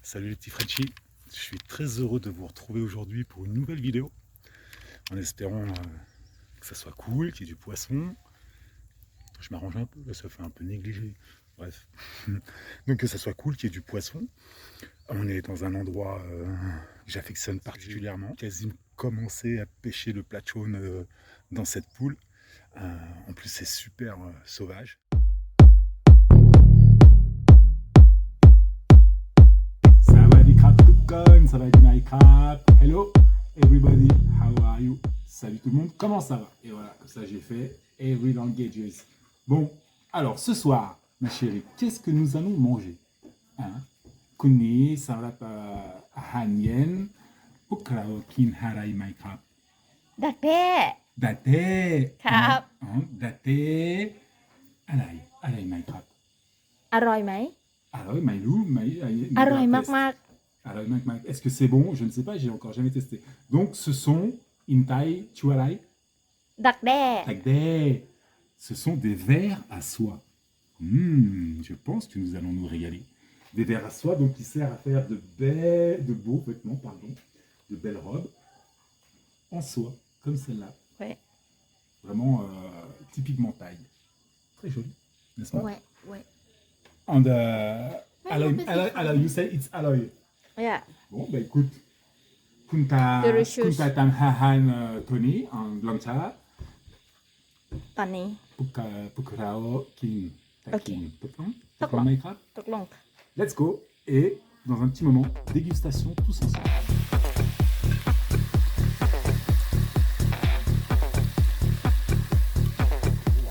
Salut les petits Frenchies, je suis très heureux de vous retrouver aujourd'hui pour une nouvelle vidéo, en espérant que ça soit cool, qu'il y ait du poisson. Je m'arrange un peu, ça fait un peu négligé, bref. Donc que ça soit cool, qu'il y ait du poisson. On est dans un endroit que j'affectionne particulièrement. J'ai quasiment commencé à pêcher le platchone dans cette poule. En plus c'est super sauvage. Ça va être Minecraft. Hello everybody, how are you? Salut tout le monde, comment ça va? Et voilà, comme ça j'ai fait Every Languages. Bon, alors ce soir, ma chérie, qu'est-ce que nous allons manger? Kuni, sarat hanyen, ukrao kin harai Minecraft. ดักแด้ Date. ครับ Date. Arai Minecraft. อร่อยไหม Alors, Maïlou, อร่อยมาก Alors, est-ce que c'est bon? Je ne sais pas, j'ai encore jamais testé. Donc, ce sont Intai, Chuarai, ๆ ดักแด้ Tagde. Ce sont des vers à soie. Je pense que nous allons nous régaler. Des vers à soie, donc qui servent à faire de beaux vêtements, pardon, de belles robes en soie, comme celle-là. เว้ย Vraiment typiquement taille. Très joli, n'est-ce pas? เว้ยเว้ย And alloy, you say it's alloy. เนี่ย Bon, bah écoute, Delicious. Kunta Tamhahan Tony en Blancha, ตอนนี้ Pukrao King. Ok. T'as pas Minecraft? ตกลง Let's go. Et dans un petit moment, dégustation tous ensemble.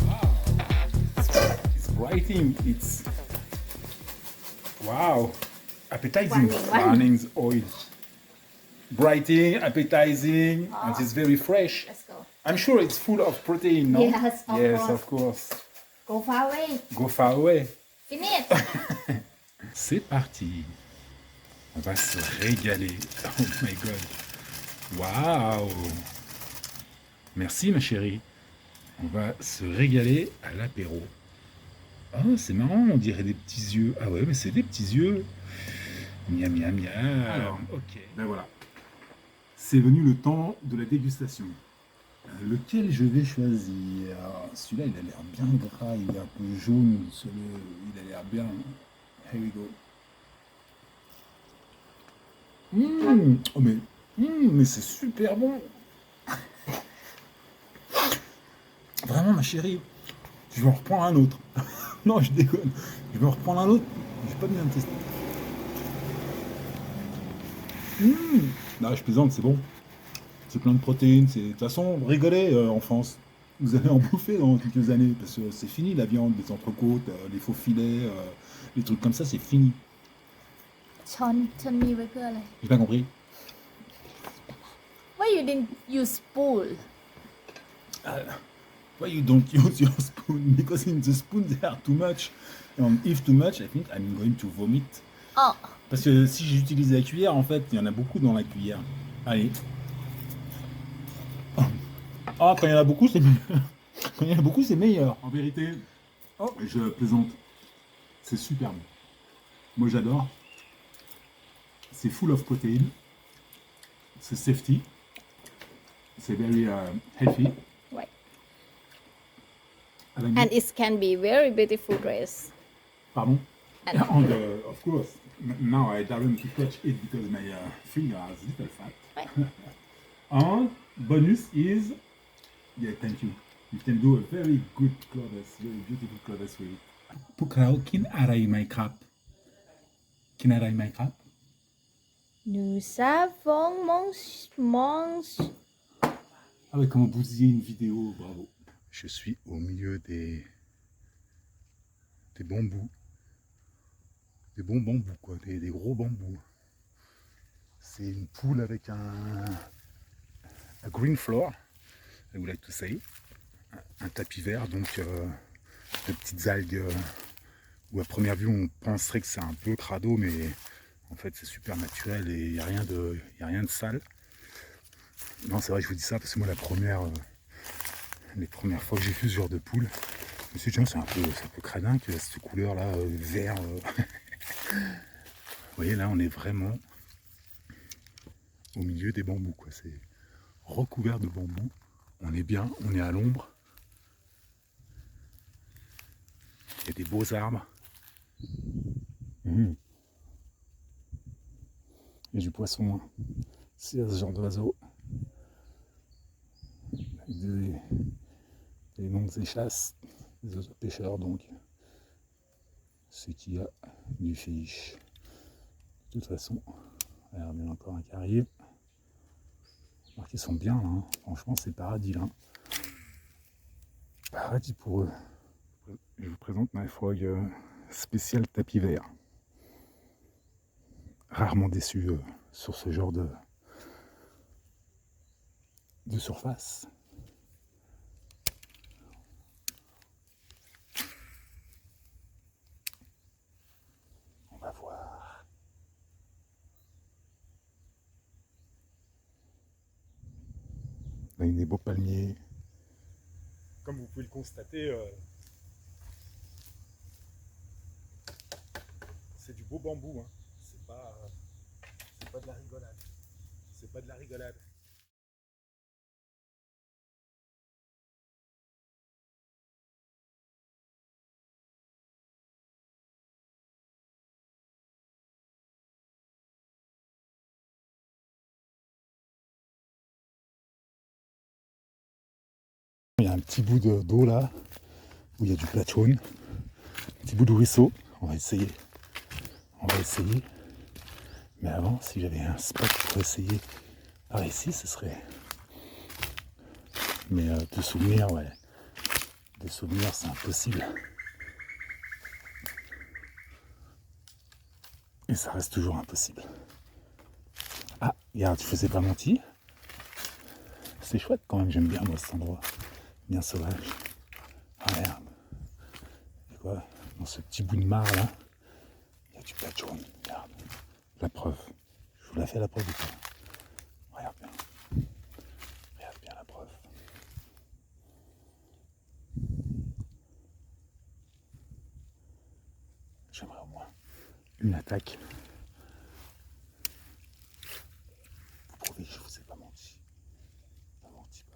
Wow. It's brighting. It's wow. Appetizing. Warnings oil. Brighting, appetizing, and it's very fresh. let's go I'm sure it's full of protein, no? Yes, of Yes, course. of course. go far away Go far away. finish C'est parti. On va se régaler. Oh my god. Waouh. Merci ma chérie. On va se régaler à l'apéro. Oh, c'est marrant, on dirait des petits yeux. Ah ouais, mais c'est des petits yeux. Miam, miam, miam. Alors, ok. Ben voilà. C'est venu le temps de la dégustation. Lequel je vais choisir? Celui-là, il a l'air bien gras, il est un peu jaune. Celui-là, il a l'air bien. Here we go. Oh mais c'est super bon. Vraiment, ma chérie, je vais en reprendre un autre. Non, je déconne. Je vais en reprendre un autre. J'ai pas bien testé. Non, je plaisante, c'est bon. C'est plein de protéines. De toute façon, rigolez en France. Vous allez en bouffer dans quelques années parce que c'est fini la viande, les entrecôtes, les faux filets, les trucs comme ça, c'est fini. ช้อนมีไว้เพื่ออะไร J'ai pas compris. why you didn't use spoon Why you don't use your spoon? Because in the spoon there are too much. And if too much, I think I'm going to vomit. อ๋อ Parce que si j'utilise la cuillère, en fait, il y en a beaucoup dans la cuillère. Allez. Ah, quand il y en a beaucoup, c'est meilleur. Quand il y en a beaucoup, c'est meilleur. En vérité, je plaisante. C'est super bon. Moi, j'adore. C'est full of protein. C'est safety. C'est very healthy. Right. À la limite- and it can be very beautiful dress Pardon? And- And of course, now I don't to touch it because my finger has little fat. Right. And bonus is, yeah, thank you. You can do a very good clothes, very beautiful clothes with it. Pukrao kin arai Minecraft. Kin arai Minecraft? nous savons mange Ah ouais, comment bousiller une vidéo, bravo. Je suis au milieu des bambous. Des bons bambous, quoi, des gros bambous. C'est une poule avec un green floor, I would like to say. Un tapis vert, donc de petites algues où à première vue on penserait que c'est un peu crado, mais en fait c'est super naturel et il n'y a rien de sale. Non, c'est vrai, je vous dis ça parce que moi les premières fois que j'ai vu ce genre de poule, je me suis dit, tiens, c'est un peu cradin que cette couleur là, vert. Vous voyez, là, on est vraiment au milieu des bambous, quoi. C'est recouvert de bambous. On est bien, on est à l'ombre. Il y a des beaux arbres. Il y a du poisson. Hein. C'est ce genre d'oiseaux. Des longues échasses, des oiseaux pêcheurs, donc. C'est qu'il y a du fiche. De toute façon, il y a bien encore un qui arrive. Alors qu'ils sont bien là, hein. Franchement c'est paradis là. Paradis pour eux. Je vous présente ma frog spécial tapis vert. Rarement déçu sur ce genre de surface. On va voir. Là, il y a des beaux palmiers. Comme vous pouvez le constater, c'est du beau bambou. Hein. C'est pas de la rigolade. C'est pas de la rigolade. Il y a un petit bout d'eau là, où il y a du plateaune, un petit bout de ruisseau. On va essayer. Mais avant, si j'avais un spot pour essayer par ici, ce serait. Mais de souvenirs, ouais. Des souvenirs, c'est impossible. Et ça reste toujours impossible. Ah, regarde, je faisais pas menti. C'est chouette quand même, j'aime bien moi cet endroit. Bien sauvage. Ah merde. Et quoi? Dans ce petit bout de mare là, il y a du plateaune. Regarde. La preuve. Je vous la fais la preuve ou pas? Regarde bien. Regarde bien la preuve. J'aimerais au moins une attaque. Vous prouvez que je vous ai pas menti. Pas menti.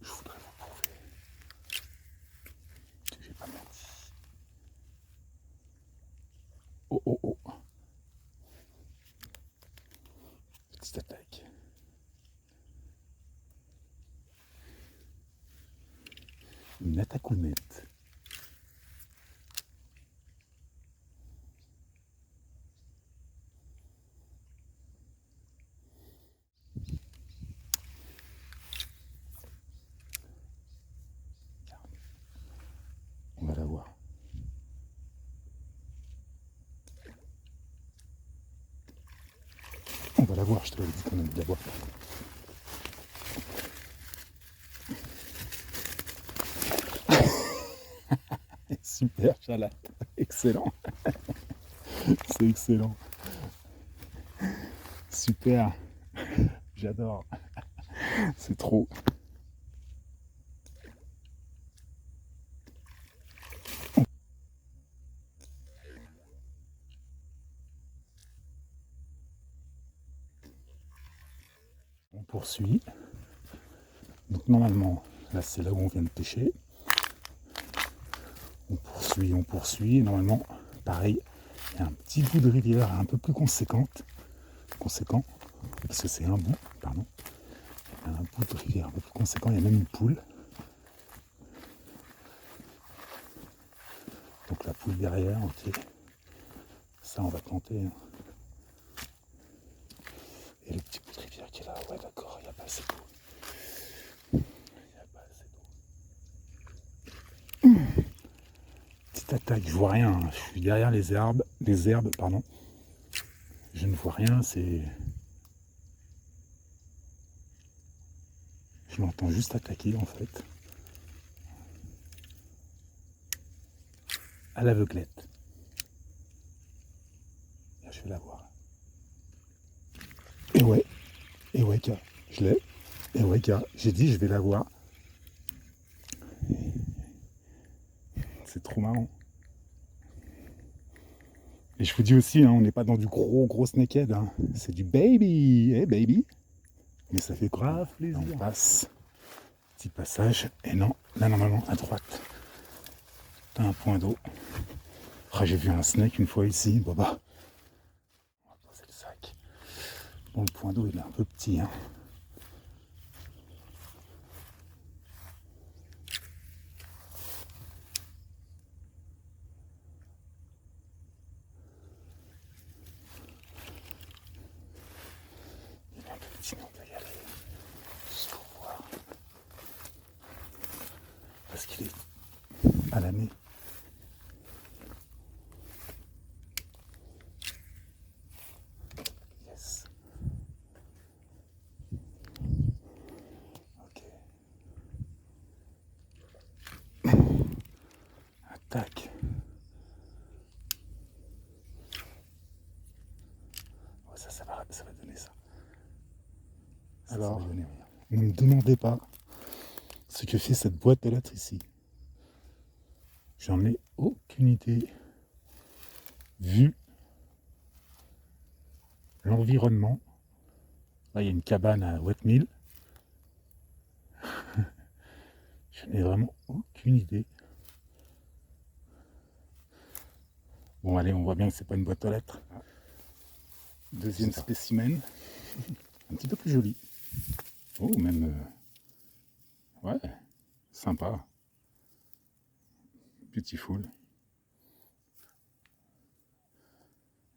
Je voudrais vous prouver que j'ai pas menti. Oh. Petite attaque. Une attaque honnête. On va la voir. On va la voir, je te l'avais dit qu'on allait la voir. Super chalade, excellent. C'est excellent. Super, j'adore. C'est trop. On poursuit. Donc normalement, là c'est là où on vient de pêcher. On poursuit. Normalement, pareil, il y a un petit bout de rivière un peu plus conséquent, parce que c'est un bout, pardon. Il y a un bout de rivière un peu plus conséquent, il y a même une poule. Donc la poule derrière, ok. Ça, on va tenter. Hein. Et le petit bout de rivière qui est là, ouais d'accord, il n'y a pas assez d'eau. Petite attaque, je vois rien. Hein. Je suis derrière les herbes, pardon. Je ne vois rien, c'est. Je l'entends juste attaquer en fait. À l'aveuglette. Là, je vais la voir. Et ouais, je l'ai. Et ouais, j'ai dit je vais la voir. C'est trop marrant. Et je vous dis aussi, hein, on n'est pas dans du gros snakehead. Hein. C'est du baby. Hey baby. Mais ça fait grave plaisir. On passe. Petit passage. Et non, là normalement à droite. T'as un point d'eau. Ah, j'ai vu un snake une fois ici. Bon bah. On va poser le sac. Bon, le point d'eau il est un peu petit. Hein. Il est un peu petit, mais on peut y aller. Juste pour voir. Parce qu'il est à l'année. Yes. Ok. Attaque. Oh, ça va donner ça. Alors, ne me demandez pas ce que fait cette boîte de lettres ici. J'en ai aucune idée. Vu l'environnement. Là, il y a une cabane à Wetmill. Je n'ai vraiment aucune idée. Bon, allez, on voit bien que c'est pas une boîte aux lettres. Deuxième spécimen. Un petit peu plus joli. Oh, même... ouais, sympa. Beautiful.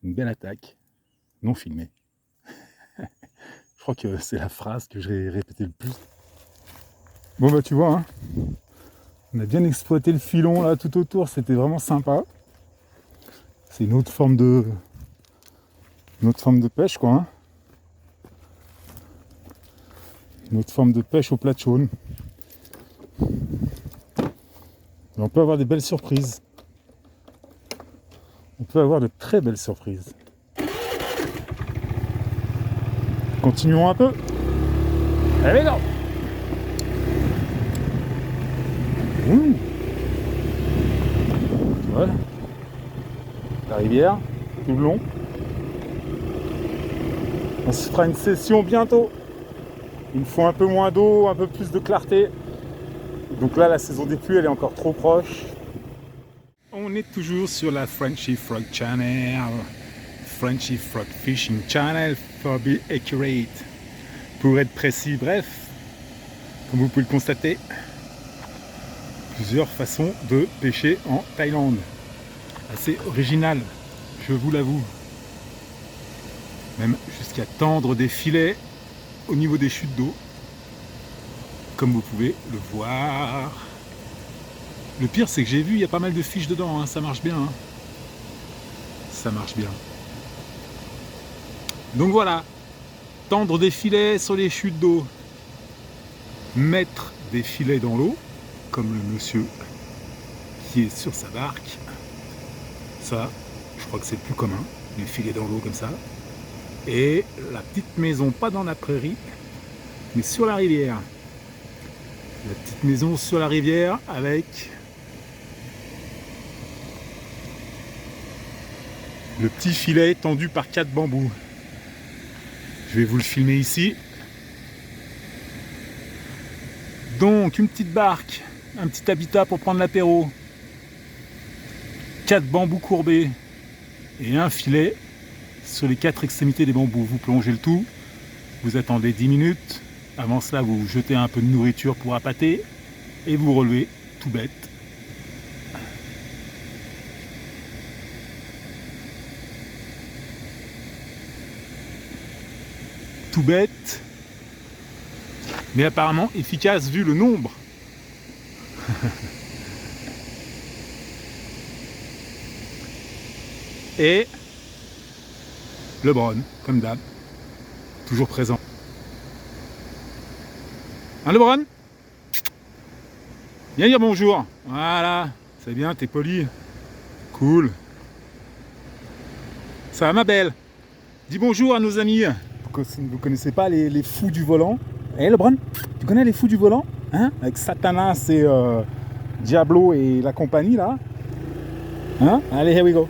Une belle attaque. Non filmée. Je crois que c'est la phrase que j'ai répétée le plus. Bon bah tu vois, hein, on a bien exploité le filon là tout autour, c'était vraiment sympa. C'est une autre forme de pêche quoi. Hein. Une autre forme de pêche au plat de chaune. Et on peut avoir des belles surprises. On peut avoir de très belles surprises. Continuons un peu. Allez, non. Voilà. La rivière, tout le long. On se fera une session bientôt. Il me faut un peu moins d'eau, un peu plus de clarté. Donc là, la saison des pluies, elle est encore trop proche. On est toujours sur la Frenchy Frog Channel. Frenchy Frog Fishing Channel, for be accurate. Pour être précis, bref, comme vous pouvez le constater, plusieurs façons de pêcher en Thaïlande. Assez original, je vous l'avoue. Même jusqu'à tendre des filets au niveau des chutes d'eau, comme vous pouvez le voir. Le pire, c'est que j'ai vu, il y a pas mal de fiches dedans, hein, ça marche bien. Hein. Ça marche bien. Donc voilà, tendre des filets sur les chutes d'eau, mettre des filets dans l'eau, comme le monsieur qui est sur sa barque. Ça, je crois que c'est le plus commun, les filets dans l'eau comme ça. Et la petite maison, pas dans la prairie, mais sur la rivière. La petite maison sur la rivière avec le petit filet tendu par 4 bambous. Je vais vous le filmer ici. Donc une petite barque, un petit habitat pour prendre l'apéro, 4 bambous courbés et un filet sur les 4 extrémités des bambous. Vous plongez le tout, vous attendez 10 minutes. Avant cela, vous jetez un peu de nourriture pour appâter et vous relevez, tout bête. Tout bête, mais apparemment efficace vu le nombre. Et le Bron, comme d'hab, toujours présent. Hein, le Bron? Viens dire bonjour. Voilà, c'est bien, t'es poli. Cool. Ça va ma belle? Dis bonjour à nos amis. Vous connaissez pas les fous du volant? Eh LeBron, tu connais les fous du volant? Hein? Avec Satanas et Diablo et la compagnie là? Hein? Allez, here we go.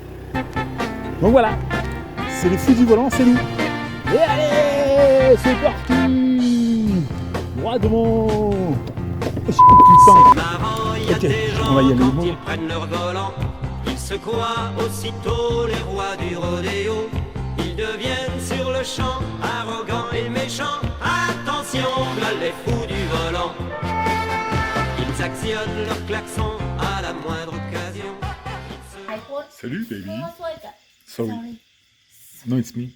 Donc voilà, c'est les fous du volant, c'est nous. Et allez, c'est parti. Droit devant. Oh, putain. Marrant, il y a Ok, des gens on va y aller, quand bon. ils prennent leur volant, ils se croient aussitôt les rois du rodéo. Ils deviennent sur le champ arrogants et méchants. Attention, là les fous du volant. Ils actionnent leur klaxon à la moindre occasion. I put Salut, baby. no sweater. Sorry. Sorry. No, it's me.